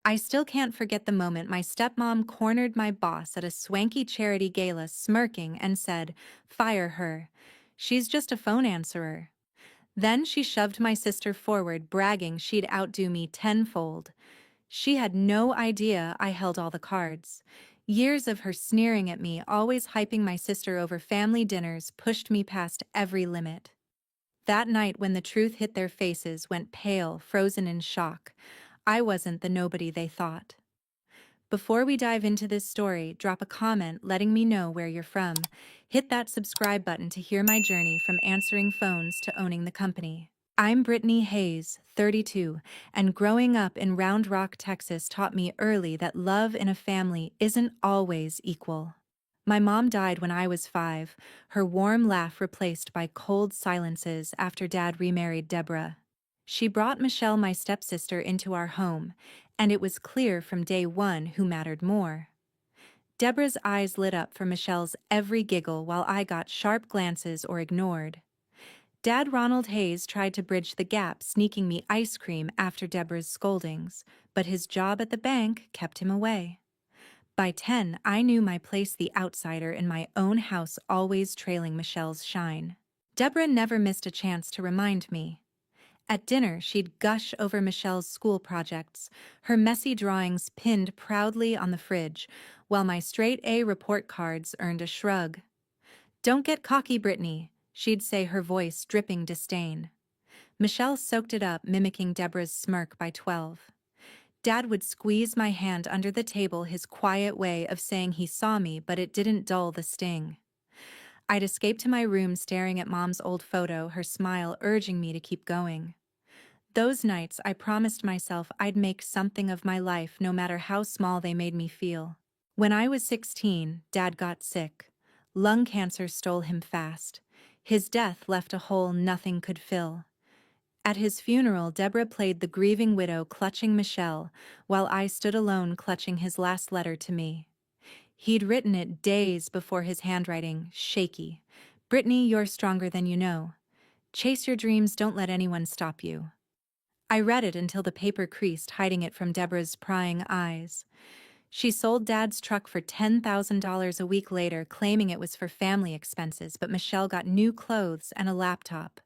I still can't forget the moment my stepmom cornered my boss at a swanky charity gala smirking and said, "Fire her. She's just a phone answerer." Then she shoved my sister forward, bragging she'd outdo me tenfold. She had no idea I held all the cards. Years of her sneering at me, always hyping my sister over family dinners, pushed me past every limit. That night when the truth hit their faces, went pale, frozen in shock. I wasn't the nobody they thought. Before we dive into this story, drop a comment letting me know where you're from. Hit that subscribe button to hear my journey from answering phones to owning the company. I'm Brittany Hayes, 32, and growing up in Round Rock, Texas taught me early that love in a family isn't always equal. My mom died when I was 5, her warm laugh replaced by cold silences after Dad remarried Deborah. She brought Michelle, my stepsister, into our home, and it was clear from day one who mattered more. Deborah's eyes lit up for Michelle's every giggle while I got sharp glances or ignored. Dad Ronald Hayes tried to bridge the gap, sneaking me ice cream after Deborah's scoldings, but his job at the bank kept him away. By 10, I knew my place, the outsider in my own house, always trailing Michelle's shine. Deborah never missed a chance to remind me. At dinner, she'd gush over Michelle's school projects, her messy drawings pinned proudly on the fridge, while my straight-A report cards earned a shrug. "Don't get cocky, Brittany," she'd say, her voice dripping disdain. Michelle soaked it up, mimicking Deborah's smirk. By 12. Dad would squeeze my hand under the table, his quiet way of saying he saw me, but it didn't dull the sting. I'd escape to my room staring at Mom's old photo, her smile urging me to keep going. Those nights I promised myself I'd make something of my life, no matter how small they made me feel. When I was 16, Dad got sick. Lung cancer stole him fast. His death left a hole nothing could fill. At his funeral, Deborah played the grieving widow clutching Michelle, while I stood alone clutching his last letter to me. He'd written it days before, his handwriting shaky. "Brittany, you're stronger than you know. Chase your dreams, don't let anyone stop you." I read it until the paper creased, hiding it from Deborah's prying eyes. She sold Dad's truck for $10,000 a week later, claiming it was for family expenses, but Michelle got new clothes and a laptop.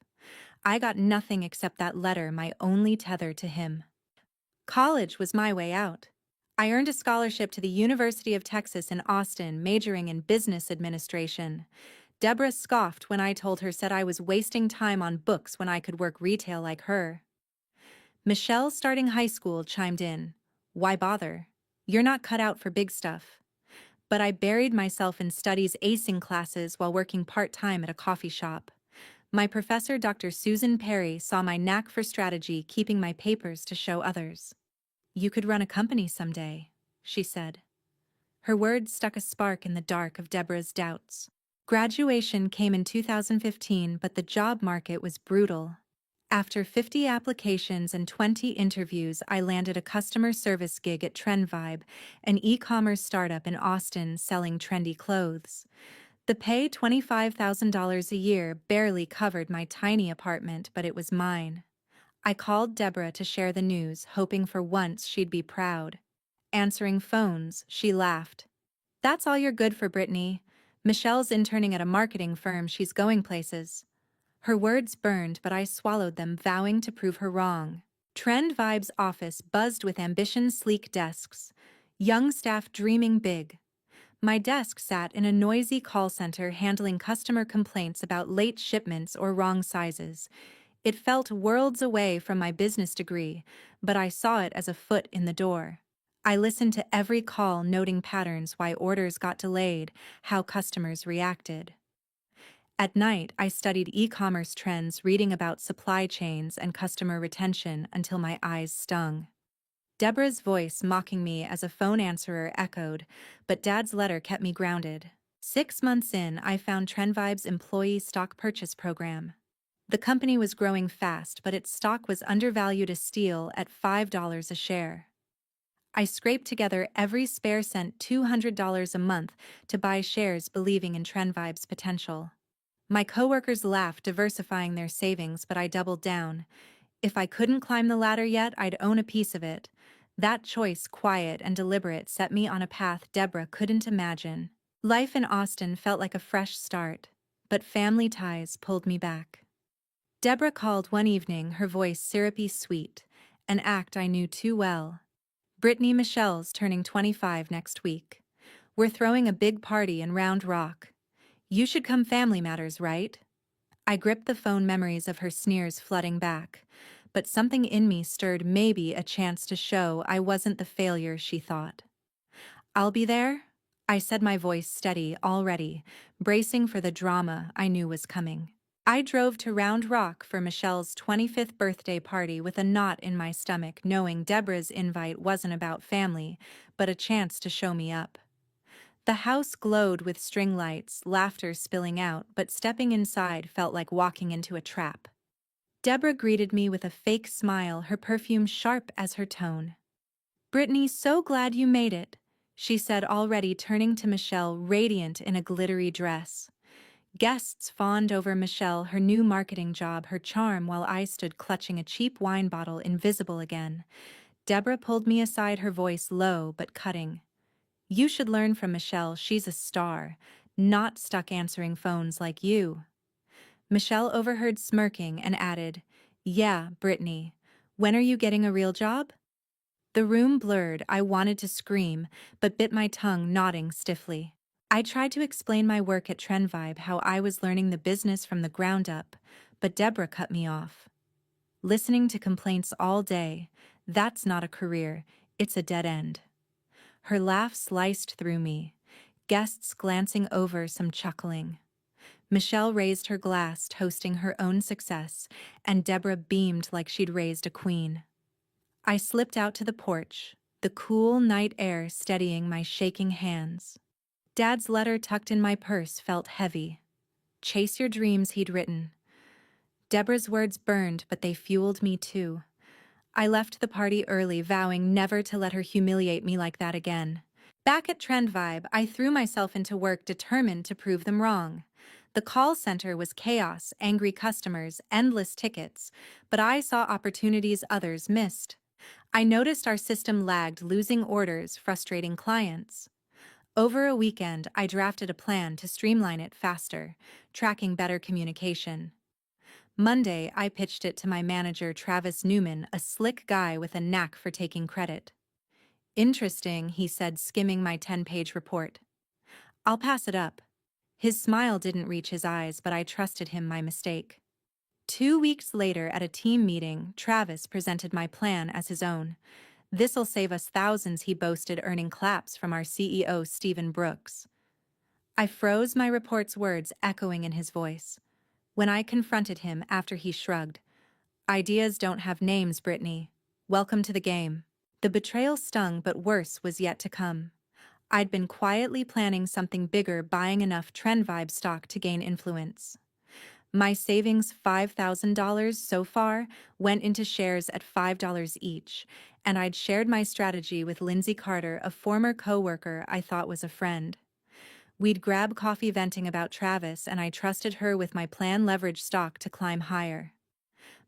I got nothing except that letter, my only tether to him. College was my way out. I earned a scholarship to the University of Texas in Austin, majoring in business administration. Deborah scoffed when I told her, said I was wasting time on books when I could work retail like her. Michelle, starting high school, chimed in. "Why bother? You're not cut out for big stuff." But I buried myself in studies, acing classes while working part-time at a coffee shop. My professor, Dr. Susan Perry, saw my knack for strategy, keeping my papers to show others. "You could run a company someday," she said. Her words stuck a spark in the dark of Deborah's doubts. Graduation came in 2015, but the job market was brutal. After 50 applications and 20 interviews, I landed a customer service gig at TrendVibe, an e-commerce startup in Austin selling trendy clothes. The pay, $25,000 a year, barely covered my tiny apartment, but it was mine. I called Deborah to share the news, hoping for once she'd be proud. Answering phones, she laughed. "That's all you're good for, Brittany. Michelle's interning at a marketing firm, she's going places." Her words burned, but I swallowed them, vowing to prove her wrong. TrendVibe's office buzzed with ambition, sleek desks, young staff dreaming big. My desk sat in a noisy call center, handling customer complaints about late shipments or wrong sizes. It felt worlds away from my business degree, but I saw it as a foot in the door. I listened to every call, noting patterns, why orders got delayed, how customers reacted. At night, I studied e-commerce trends, reading about supply chains and customer retention until my eyes stung. Deborah's voice mocking me as a phone answerer echoed, but Dad's letter kept me grounded. 6 months in, I found TrendVibe's employee stock purchase program. The company was growing fast, but its stock was undervalued, a steal, at $5 a share. I scraped together every spare cent, $200 a month, to buy shares, believing in TrendVibe's potential. My coworkers laughed, diversifying their savings, but I doubled down. If I couldn't climb the ladder yet, I'd own a piece of it. That choice, quiet and deliberate, set me on a path Deborah couldn't imagine. Life in Austin felt like a fresh start, but family ties pulled me back. Deborah called one evening, her voice syrupy sweet, an act I knew too well. Brittany Michelle's turning 25 next week. We're throwing a big party in Round Rock. You should come, family matters, right? I gripped the phone, memories of her sneers flooding back, but something in me stirred, maybe a chance to show I wasn't the failure she thought. I'll be there, I said, my voice steady already, bracing for the drama I knew was coming. I drove to Round Rock for Michelle's 25th birthday party with a knot in my stomach, knowing Deborah's invite wasn't about family, but a chance to show me up. The house glowed with string lights, laughter spilling out, but stepping inside felt like walking into a trap. Deborah greeted me with a fake smile, her perfume sharp as her tone. "Brittany, so glad you made it," she said, already turning to Michelle, radiant in a glittery dress. Guests fawned over Michelle, her new marketing job, her charm, while I stood clutching a cheap wine bottle, invisible again. Deborah pulled me aside, her voice low but cutting. "You should learn from Michelle, she's a star, not stuck answering phones like you." Michelle overheard, smirking, and added, "Yeah, Brittany, when are you getting a real job?" The room blurred. I wanted to scream, but bit my tongue, nodding stiffly. I tried to explain my work at TrendVibe, how I was learning the business from the ground up, but Deborah cut me off. "Listening to complaints all day, that's not a career, it's a dead end." Her laugh sliced through me, guests glancing over, some chuckling. Michelle raised her glass, toasting her own success, and Deborah beamed like she'd raised a queen. I slipped out to the porch, the cool night air steadying my shaking hands. Dad's letter tucked in my purse felt heavy. "Chase your dreams," he'd written. Deborah's words burned, but they fueled me too. I left the party early, vowing never to let her humiliate me like that again. Back at TrendVibe, I threw myself into work, determined to prove them wrong. The call center was chaos, angry customers, endless tickets, but I saw opportunities others missed. I noticed our system lagged, losing orders, frustrating clients. Over a weekend, I drafted a plan to streamline it faster, tracking better communication. Monday, I pitched it to my manager, Travis Newman, a slick guy with a knack for taking credit. "Interesting," he said, skimming my 10-page report. "I'll pass it up." His smile didn't reach his eyes, but I trusted him, my mistake. 2 weeks later, at a team meeting, Travis presented my plan as his own. "This'll save us thousands," he boasted, earning claps from our CEO, Stephen Brooks. I froze, my report's words echoing in his voice. When I confronted him after, he shrugged. "Ideas don't have names, Brittany. Welcome to the game." The betrayal stung, but worse was yet to come. I'd been quietly planning something bigger, buying enough TrendVibe stock to gain influence. My savings, $5,000 so far, went into shares at $5 each, and I'd shared my strategy with Lindsay Carter, a former coworker I thought was a friend. We'd grab coffee, venting about Travis, and I trusted her with my plan, leverage stock to climb higher.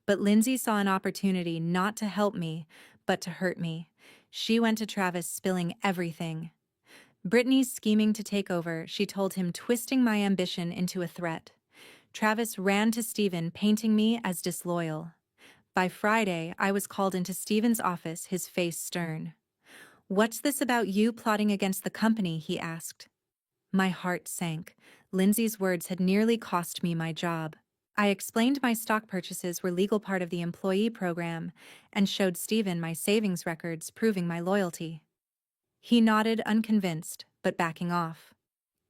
But Lindsay saw an opportunity not to help me, but to hurt me. She went to Travis, spilling everything. Brittany's scheming to take over, she told him, twisting my ambition into a threat. Travis ran to Stephen, painting me as disloyal. By Friday, I was called into Stephen's office, his face stern. "What's this about you plotting against the company?" he asked. My heart sank. Lindsay's words had nearly cost me my job. I explained my stock purchases were legal, part of the employee program, and showed Stephen my savings records proving my loyalty. He nodded, unconvinced, but backing off.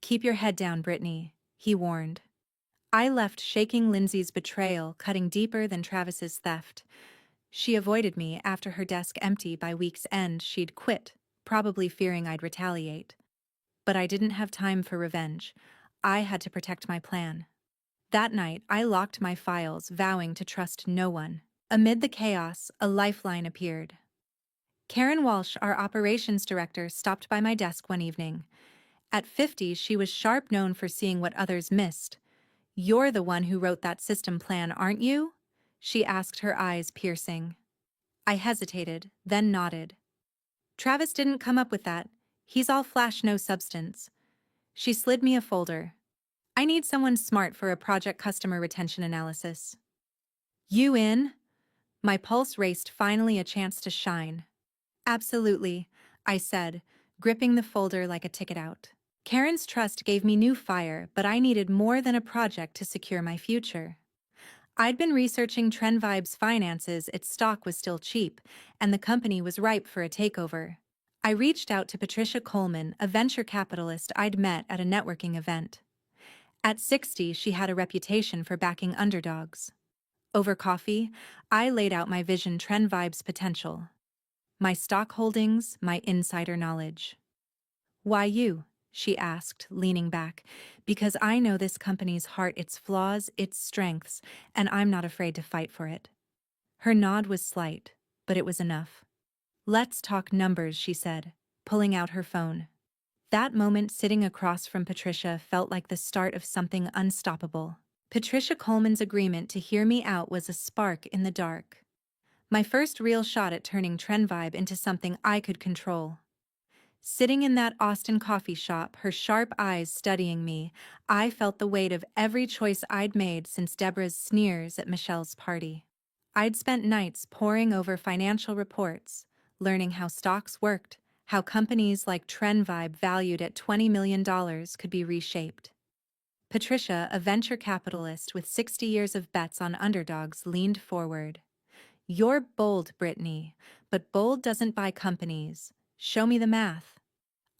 "Keep your head down, Brittany," he warned. I left, shaking. Lindsay's betrayal cutting deeper than Travis's theft. She avoided me. After her desk empty by week's end, she'd quit, probably fearing I'd retaliate. But I didn't have time for revenge. I had to protect my plan. That night, I locked my files, vowing to trust no one. Amid the chaos, a lifeline appeared. Karen Walsh, our operations director, stopped by my desk one evening. At 50, she was sharp, known for seeing what others missed. "You're the one who wrote that system plan, aren't you?" she asked, her eyes piercing. I hesitated, then nodded. Travis didn't come up with that. He's all flash, no substance. She slid me a folder. I need someone smart for a project customer retention analysis. You in? My pulse raced, finally a chance to shine. Absolutely, I said, gripping the folder like a ticket out. Karen's trust gave me new fire, but I needed more than a project to secure my future. I'd been researching TrendVibe's finances. Its stock was still cheap, and the company was ripe for a takeover. I reached out to Patricia Coleman, a venture capitalist I'd met at a networking event. At 60, she had a reputation for backing underdogs. Over coffee, I laid out my vision, TrendVibe's potential. My stock holdings, my insider knowledge. Why you? She asked, leaning back. Because I know this company's heart, its flaws, its strengths, and I'm not afraid to fight for it. Her nod was slight, but it was enough. Let's talk numbers, she said, pulling out her phone. That moment sitting across from Patricia felt like the start of something unstoppable. Patricia Coleman's agreement to hear me out was a spark in the dark. My first real shot at turning TrendVibe into something I could control. Sitting in that Austin coffee shop, her sharp eyes studying me, I felt the weight of every choice I'd made since Deborah's sneers at Michelle's party. I'd spent nights poring over financial reports, learning how stocks worked, how companies like TrendVibe valued at $20 million could be reshaped. Patricia, a venture capitalist with 60 years of bets on underdogs, leaned forward. You're bold, Brittany, but bold doesn't buy companies. Show me the math.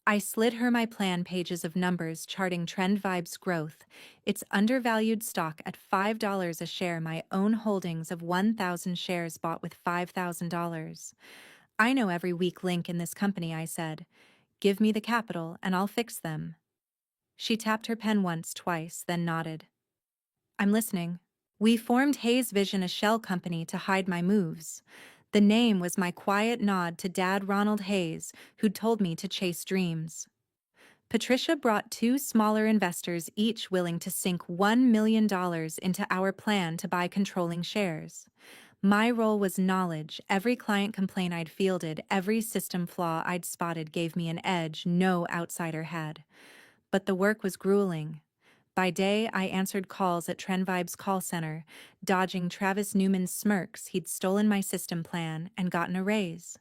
I slid her my plan, pages of numbers charting TrendVibe's growth, its undervalued stock at $5 a share, my own holdings of 1,000 shares bought with $5,000. I know every weak link in this company, I said. Give me the capital and I'll fix them. She tapped her pen once, twice, then nodded. I'm listening. We formed Hayes Vision, a shell company, to hide my moves. The name was my quiet nod to Dad, Ronald Hayes, who'd told me to chase dreams. Patricia brought two smaller investors, each willing to sink $1 million into our plan to buy controlling shares. My role was knowledge. Every client complaint I'd fielded, every system flaw I'd spotted gave me an edge no outsider had. But the work was grueling. By day, I answered calls at TrendVibe's call center, dodging Travis Newman's smirks. He'd stolen my system plan and gotten a raise.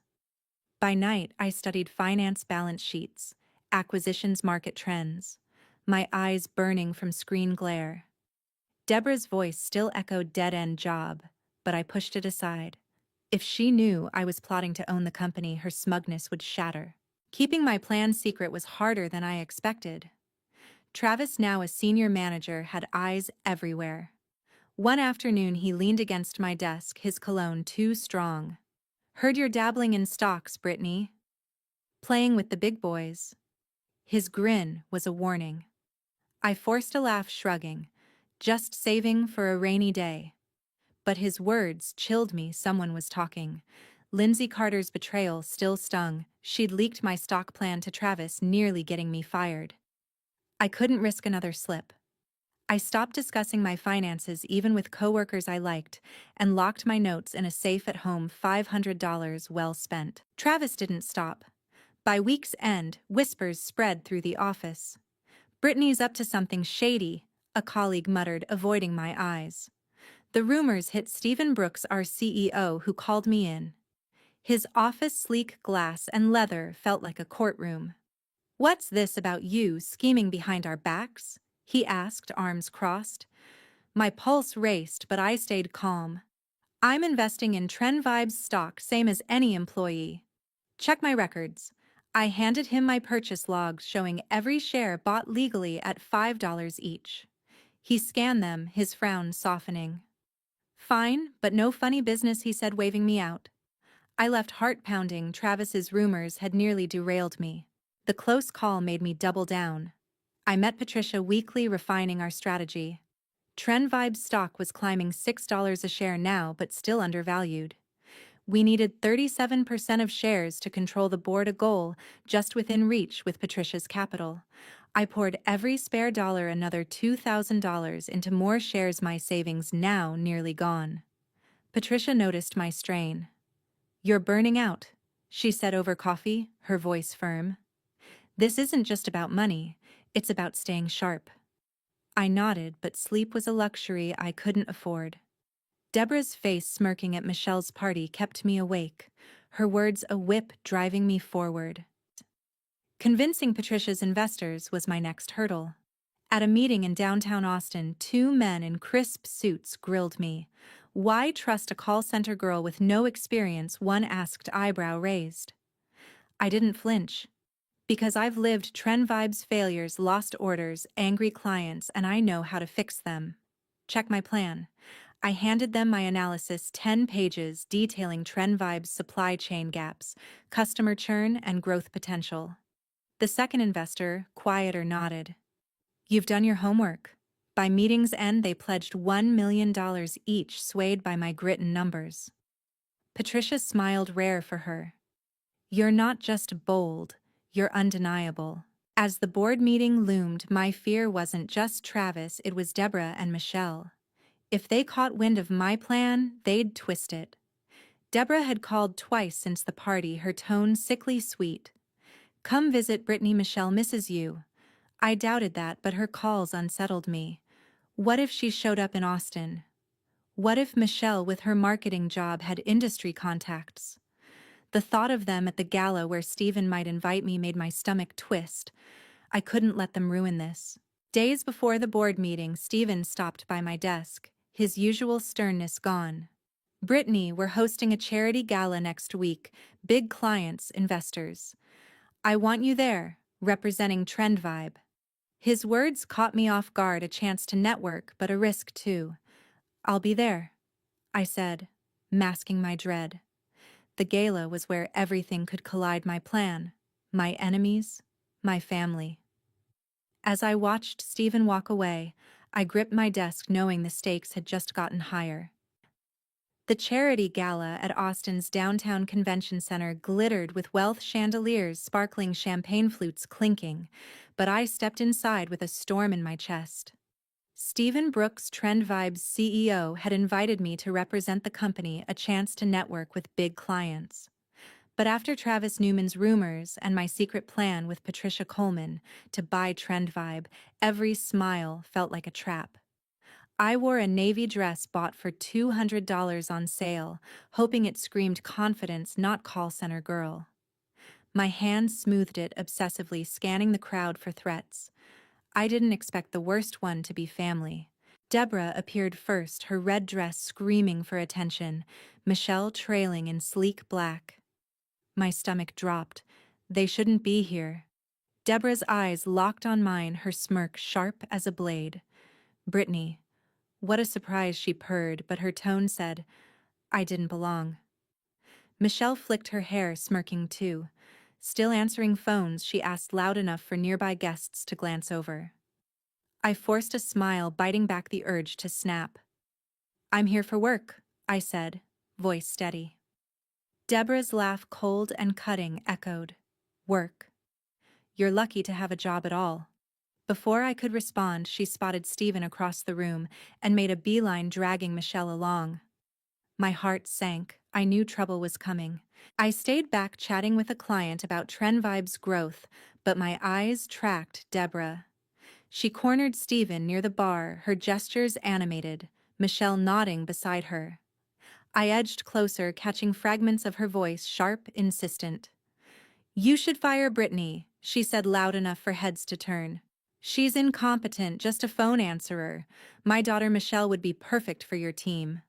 By night, I studied finance balance sheets, acquisitions, market trends, my eyes burning from screen glare. Deborah's voice still echoed, dead-end job, but I pushed it aside. If she knew I was plotting to own the company, her smugness would shatter. Keeping my plan secret was harder than I expected. Travis, now a senior manager, had eyes everywhere. One afternoon, he leaned against my desk, his cologne too strong. Heard you're dabbling in stocks, Brittany. Playing with the big boys. His grin was a warning. I forced a laugh, shrugging. Just saving for a rainy day. But his words chilled me. Someone was talking. Lindsay Carter's betrayal still stung. She'd leaked my stock plan to Travis, nearly getting me fired. I couldn't risk another slip. I stopped discussing my finances even with coworkers I liked and locked my notes in a safe at home, $500 well spent. Travis didn't stop. By week's end, whispers spread through the office. Brittany's up to something shady, a colleague muttered, avoiding my eyes. The rumors hit Stephen Brooks, our CEO, who called me in. His office, sleek glass and leather, felt like a courtroom. What's this about you scheming behind our backs? He asked, arms crossed. My pulse raced, but I stayed calm. I'm investing in TrendVibe's stock, same as any employee. Check my records. I handed him my purchase logs showing every share bought legally at $5 each. He scanned them, his frown softening. Fine, but no funny business, he said, waving me out. I left heart pounding. Travis's rumors had nearly derailed me. The close call made me double down. I met Patricia weekly, refining our strategy. TrendVibe's stock was climbing $6 a share now, but still undervalued. We needed 37% of shares to control the board, a goal just within reach with Patricia's capital. I poured every spare dollar, another $2,000, into more shares, my savings now nearly gone. Patricia noticed my strain. You're burning out. she said over coffee, her voice firm. This isn't just about money, it's about staying sharp. I nodded, but sleep was a luxury I couldn't afford. Deborah's face smirking at Michelle's party kept me awake, her words a whip driving me forward. Convincing Patricia's investors was my next hurdle. At a meeting in downtown Austin, two men in crisp suits grilled me. Why trust a call center girl with no experience? One asked, eyebrow raised. I didn't flinch. Because I've lived TrendVibe's failures, lost orders, angry clients, and I know how to fix them. Check my plan. I handed them my analysis, 10 pages detailing TrendVibe's supply chain gaps, customer churn, and growth potential. The second investor, quieter, nodded. You've done your homework. By meeting's end, they pledged $1 million each, swayed by my grit and numbers. Patricia smiled, rare for her. You're not just bold, you're undeniable. As the board meeting loomed, my fear wasn't just Travis, it was Deborah and Michelle. If they caught wind of my plan, they'd twist it. Deborah had called twice since the party, her tone sickly sweet. Come visit Brittany, Michelle misses you. I doubted that, but her calls unsettled me. What if she showed up in Austin? What if Michelle, with her marketing job, had industry contacts? The thought of them at the gala where Stephen might invite me made my stomach twist. I couldn't let them ruin this. Days before the board meeting, Stephen stopped by my desk, his usual sternness gone. Brittany, we're hosting a charity gala next week, big clients, investors. I want you there, representing TrendVibe. His words caught me off guard, a chance to network, but a risk too. I'll be there, I said, masking my dread. The gala was where everything could collide, my plan, my enemies, my family. As I watched Stephen walk away, I gripped my desk knowing the stakes had just gotten higher. The charity gala at Austin's downtown convention center glittered with wealth chandeliers, sparkling champagne flutes clinking, but I stepped inside with a storm in my chest. Stephen Brooks, TrendVibe's CEO, had invited me to represent the company, a chance to network with big clients. But after Travis Newman's rumors and my secret plan with Patricia Coleman to buy TrendVibe, every smile felt like a trap. I wore a navy dress bought for $200 on sale, hoping it screamed confidence, not call center girl. My hand smoothed it obsessively, scanning the crowd for threats. I didn't expect the worst one to be family. Deborah appeared first, her red dress screaming for attention, Michelle trailing in sleek black. My stomach dropped. They shouldn't be here. Deborah's eyes locked on mine, her smirk sharp as a blade. Brittany. What a surprise, she purred, but her tone said, I didn't belong. Michelle flicked her hair, smirking too. Still answering phones, she asked loud enough for nearby guests to glance over. I forced a smile, biting back the urge to snap. I'm here for work, I said, voice steady. Deborah's laugh, cold and cutting, echoed. Work. You're lucky to have a job at all. Before I could respond, she spotted Stephen across the room and made a beeline, dragging Michelle along. My heart sank. I knew trouble was coming. I stayed back chatting with a client about TrendVibe's growth, but my eyes tracked Deborah. She cornered Stephen near the bar, her gestures animated, Michelle nodding beside her. I edged closer, catching fragments of her voice, sharp, insistent. You should fire Brittany, she said loud enough for heads to turn. She's incompetent, just a phone answerer. My daughter Michelle would be perfect for your team.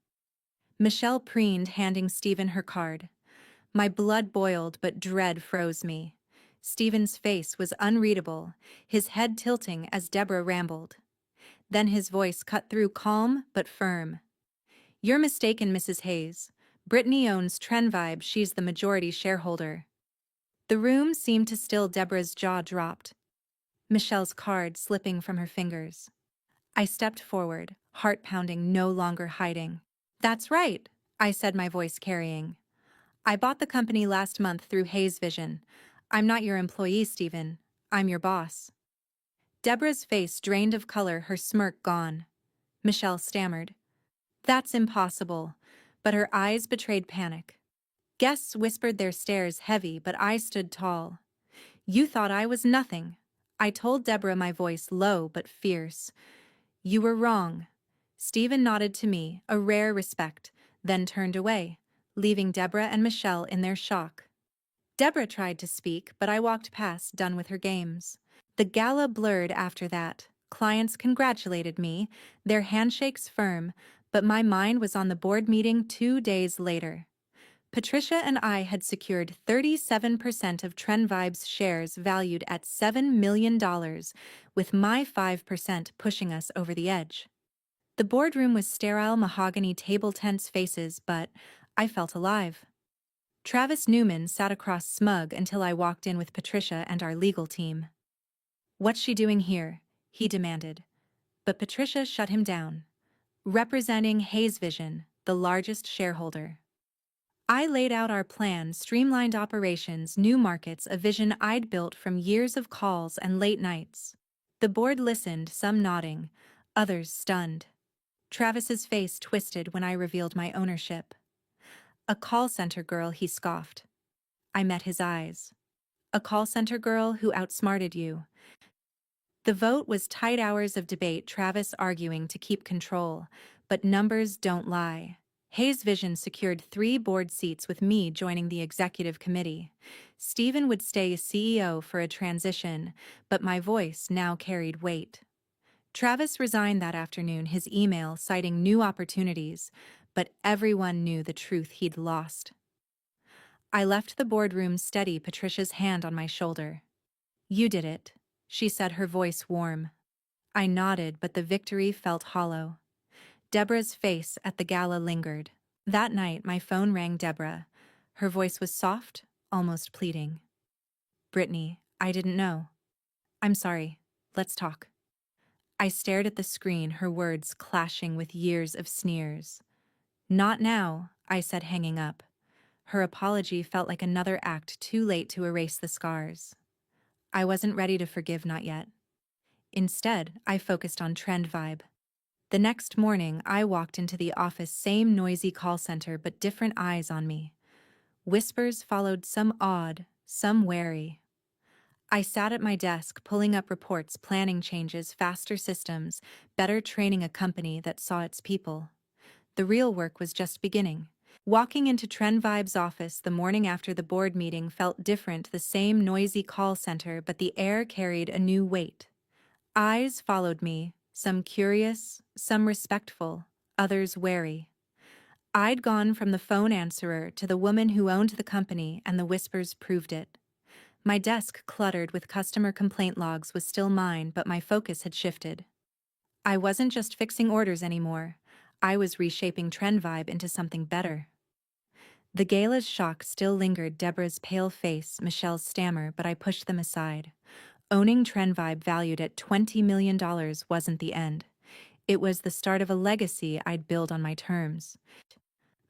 Michelle preened, handing Stephen her card. My blood boiled, but dread froze me. Stephen's face was unreadable, his head tilting as Deborah rambled. Then his voice cut through, calm but firm. You're mistaken, Mrs. Hayes. Brittany owns TrendVibe, she's the majority shareholder. The room seemed to still. Deborah's jaw dropped. Michelle's card slipping from her fingers. I stepped forward, heart pounding, no longer hiding. That's right, I said, my voice carrying. I bought the company last month through Hayes Vision. I'm not your employee, Stephen. I'm your boss. Deborah's face drained of color, her smirk gone. Michelle stammered. That's impossible, but her eyes betrayed panic. Guests whispered their stares heavy, but I stood tall. You thought I was nothing. I told Deborah, my voice low but fierce. You were wrong. Stephen nodded to me, a rare respect, then turned away, leaving Deborah and Michelle in their shock. Deborah tried to speak, but I walked past, done with her games. The gala blurred after that. Clients congratulated me, their handshakes firm, but my mind was on the board meeting 2 days later. Patricia and I had secured 37% of TrendVibe's shares valued at $7 million, with my 5% pushing us over the edge. The boardroom was sterile mahogany table tense faces, but I felt alive. Travis Newman sat across smug until I walked in with Patricia and our legal team. What's she doing here? He demanded. But Patricia shut him down. Representing Hayes Vision, the largest shareholder. I laid out our plan, streamlined operations, new markets, a vision I'd built from years of calls and late nights. The board listened, some nodding, others stunned. Travis's face twisted when I revealed my ownership. A call center girl, he scoffed. I met his eyes. A call center girl who outsmarted you. The vote was tight, hours of debate, Travis arguing to keep control, but numbers don't lie. Hayes Vision secured 3 board seats with me joining the executive committee. Stephen would stay CEO for a transition, but my voice now carried weight. Travis resigned that afternoon, his email citing new opportunities, but everyone knew the truth: he'd lost. I left the boardroom steady, Patricia's hand on my shoulder. You did it, she said, her voice warm. I nodded, but the victory felt hollow. Deborah's face at the gala lingered. That night, my phone rang. Deborah. Her voice was soft, almost pleading. Brittany, I didn't know. I'm sorry. Let's talk. I stared at the screen, her words clashing with years of sneers. Not now, I said, hanging up. Her apology felt like another act too late to erase the scars. I wasn't ready to forgive, not yet. Instead, I focused on TrendVibe. The next morning, I walked into the office, same noisy call center, but different eyes on me. Whispers followed, some awed, some wary. I sat at my desk, pulling up reports, planning changes, faster systems, better training, a company that saw its people. The real work was just beginning. Walking into TrendVibe's office the morning after the board meeting felt different, the same noisy call center, but the air carried a new weight. Eyes followed me, some curious, some respectful, others wary. I'd gone from the phone answerer to the woman who owned the company, and the whispers proved it. My desk, cluttered with customer complaint logs, was still mine, but my focus had shifted. I wasn't just fixing orders anymore. I was reshaping TrendVibe into something better. The gala's shock still lingered, Deborah's pale face, Michelle's stammer, but I pushed them aside. Owning TrendVibe, valued at $20 million, wasn't the end. It was the start of a legacy I'd build on my terms.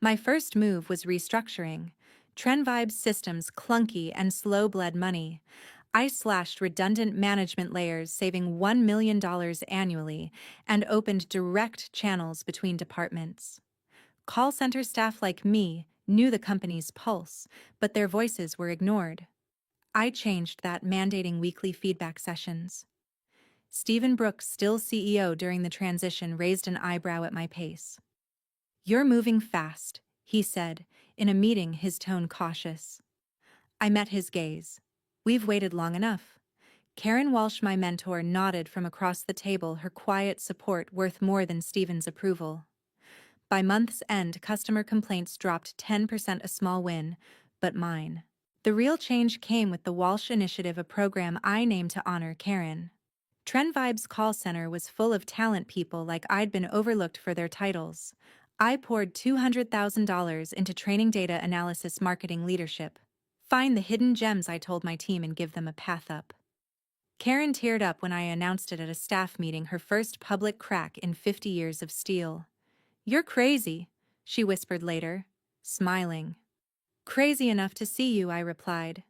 My first move was restructuring. TrendVibe's systems clunky and slow bled money. I slashed redundant management layers, saving $1 million annually, and opened direct channels between departments. Call center staff like me knew the company's pulse, but their voices were ignored. I changed that, mandating weekly feedback sessions. Stephen Brooks, still CEO during the transition, raised an eyebrow at my pace. You're moving fast, he said, in a meeting, his tone cautious. I met his gaze. We've waited long enough. Karen Walsh, my mentor, nodded from across the table, her quiet support worth more than Stephen's approval. By month's end, customer complaints dropped 10%, a small win, but mine. The real change came with the Walsh Initiative, a program I named to honor Karen. TrendVibe's call center was full of talent, people like I'd been overlooked for their titles. I poured $200,000 into training, data analysis, marketing, leadership. Find the hidden gems, I told my team, and give them a path up. Karen teared up when I announced it at a staff meeting, her first public crack in 50 years of Steel. You're crazy, she whispered later, smiling. Crazy enough to see you, I replied.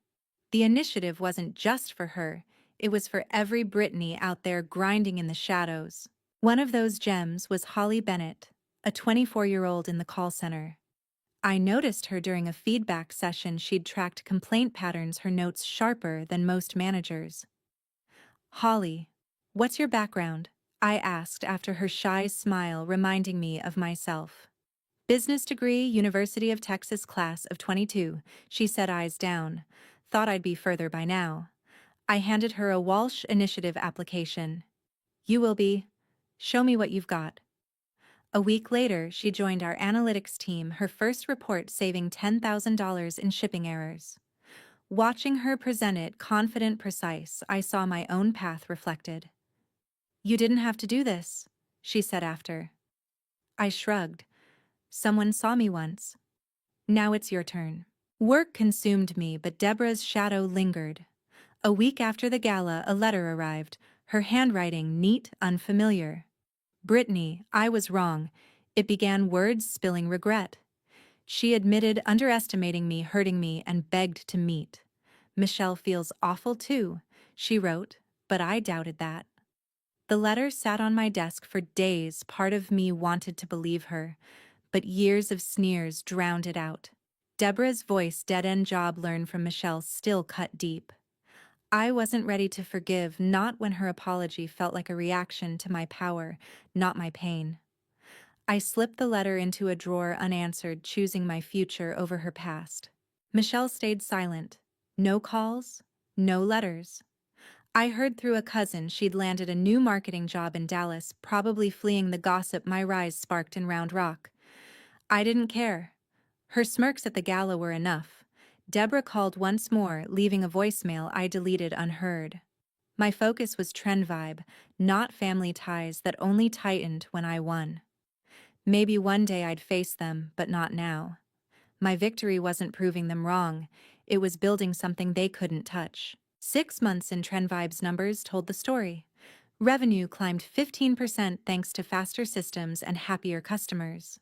The initiative wasn't just for her, it was for every Brittany out there grinding in the shadows. One of those gems was Holly Bennett, a 24-year-old in the call center. I noticed her during a feedback session. She'd tracked complaint patterns, her notes sharper than most managers. "Holly, what's your background?" I asked after her shy smile reminding me of myself. "Business degree, University of Texas, class of 22, she said, eyes down. Thought I'd be further by now. I handed her a Walsh Initiative application. "You will be. Show me what you've got." A week later, she joined our analytics team, her first report saving $10,000 in shipping errors. Watching her present it, confident, precise, I saw my own path reflected. "You didn't have to do this," she said after. I shrugged. "Someone saw me once. Now it's your turn." Work consumed me, but Deborah's shadow lingered. A week after the gala, a letter arrived, her handwriting neat, unfamiliar. "Brittany, I was wrong." It began, words spilling regret. She admitted underestimating me, hurting me, and begged to meet. "Michelle feels awful too," she wrote, but I doubted that. The letter sat on my desk for days. Part of me wanted to believe her, but years of sneers drowned it out. Deborah's voice, dead-end job learned from Michelle, still cut deep. I wasn't ready to forgive, not when her apology felt like a reaction to my power, not my pain. I slipped the letter into a drawer unanswered, choosing my future over her past. Michelle stayed silent. No calls, no letters. I heard through a cousin she'd landed a new marketing job in Dallas, probably fleeing the gossip my rise sparked in Round Rock. I didn't care. Her smirks at the gala were enough. Deborah called once more, leaving a voicemail I deleted unheard. My focus was TrendVibe, not family ties that only tightened when I won. Maybe one day I'd face them, but not now. My victory wasn't proving them wrong. It was building something they couldn't touch. 6 months in, TrendVibe's numbers told the story. Revenue climbed 15% thanks to faster systems and happier customers.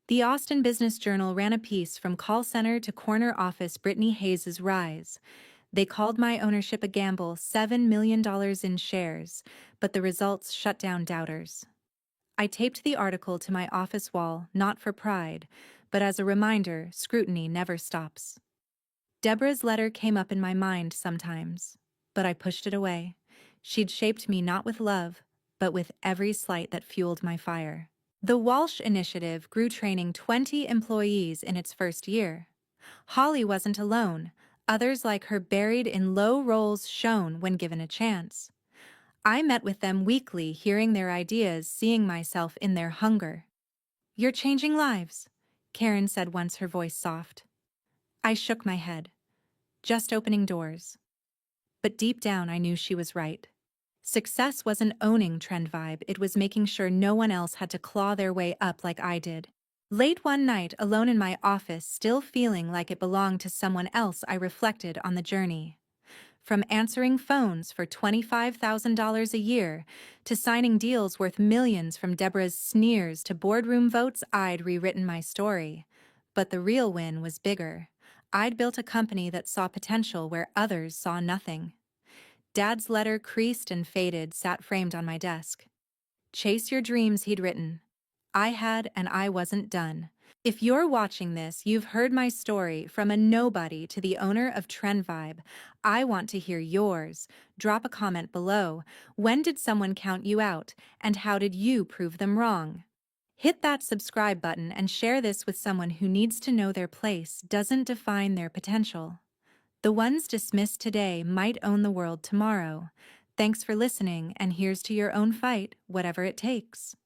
The Austin Business Journal ran a piece, "From Call Center to Corner Office, Brittany Hayes' Rise." They called my ownership a gamble, $7 million in shares, but the results shut down doubters. I taped the article to my office wall, not for pride, but as a reminder, scrutiny never stops. Deborah's letter came up in my mind sometimes, but I pushed it away. She'd shaped me not with love, but with every slight that fueled my fire. The Walsh Initiative grew, training 20 employees in its first year. Holly wasn't alone. Others like her, buried in low roles, shone when given a chance. I met with them weekly, hearing their ideas, seeing myself in their hunger. "You're changing lives," Karen said once, her voice soft. I shook my head. "Just opening doors." But deep down I knew she was right. Success wasn't owning TrendVibe, it was making sure no one else had to claw their way up like I did. Late one night, alone in my office, still feeling like it belonged to someone else, I reflected on the journey. From answering phones for $25,000 a year to signing deals worth millions, from Deborah's sneers to boardroom votes, I'd rewritten my story. But the real win was bigger. I'd built a company that saw potential where others saw nothing. Dad's letter, creased and faded, sat framed on my desk. "Chase your dreams," he'd written. I had, and I wasn't done. If you're watching this, you've heard my story, from a nobody to the owner of TrendVibe. I want to hear yours. Drop a comment below. When did someone count you out, and how did you prove them wrong? Hit that subscribe button and share this with someone who needs to know their place doesn't define their potential. The ones dismissed today might own the world tomorrow. Thanks for listening, and here's to your own fight, whatever it takes.